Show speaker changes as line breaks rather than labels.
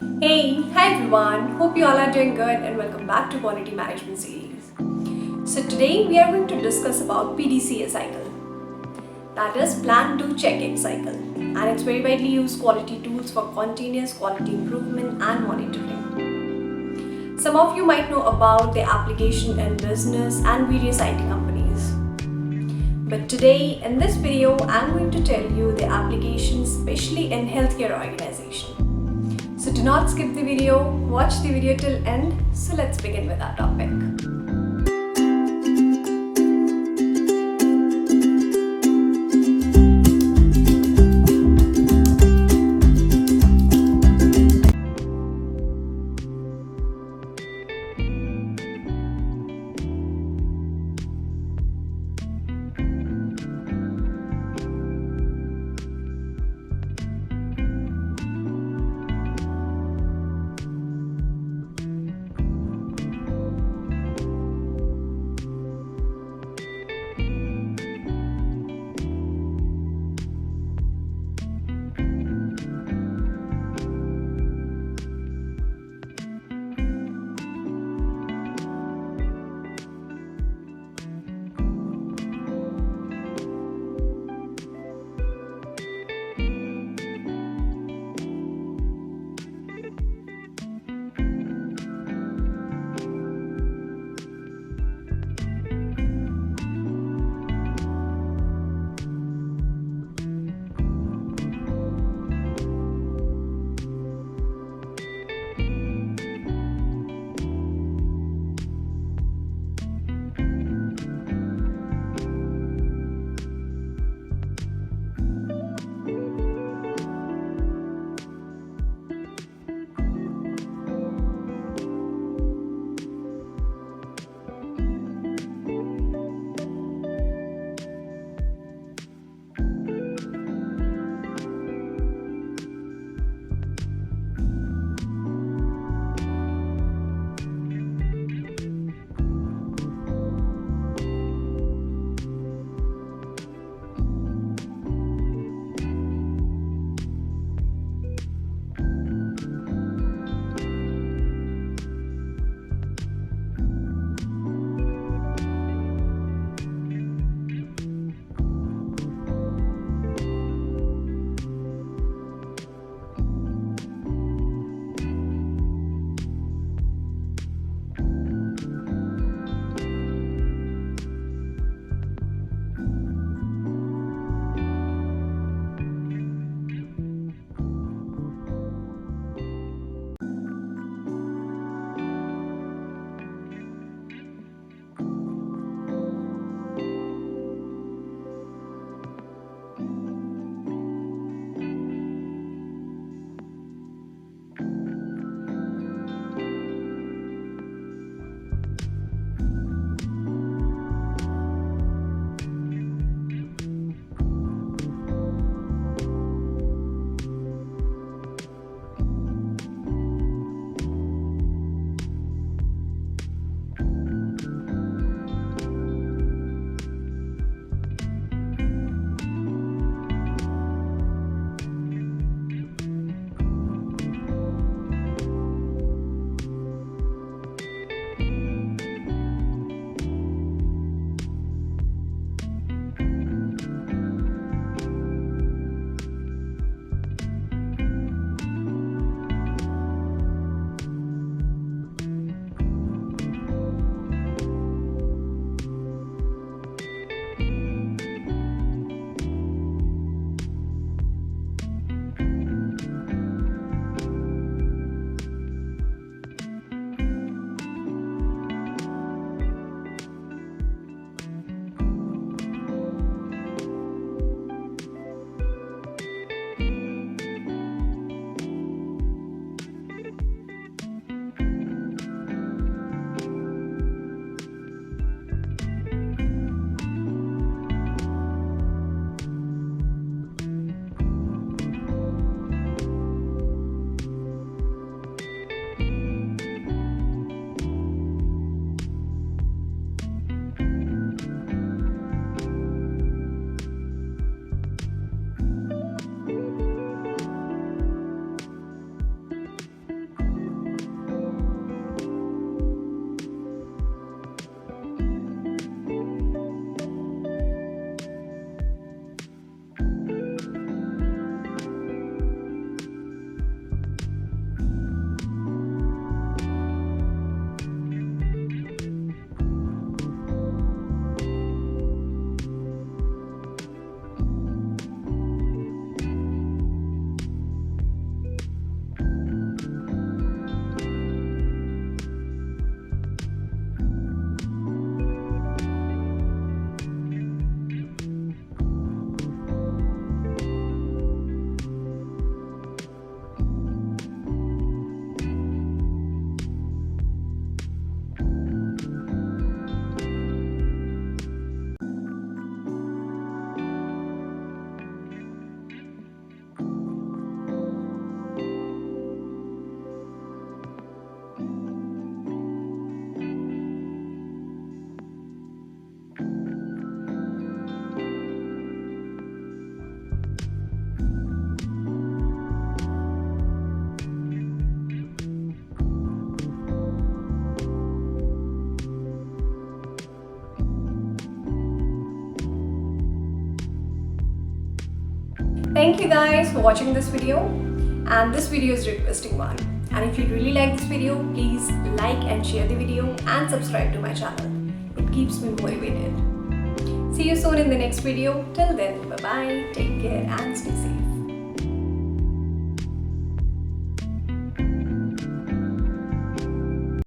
Hi everyone, hope you all are doing good and welcome back to Quality Management Series. So today we are going to discuss about PDCA cycle, that is Plan Do Check It cycle, and it's very widely used quality tools for continuous quality improvement and monitoring. Some of you might know about the application in business and various IT companies. But today in this video, I'm going to tell you the application especially in healthcare organization. So do not skip the video, watch the video till end. So let's begin with our topic. Thank you guys for watching this video, and this video is a requesting one. And if you really like this video, please like and share the video and subscribe to my channel. It keeps me motivated. See you soon in the next video. Till then, bye bye, take care and stay safe.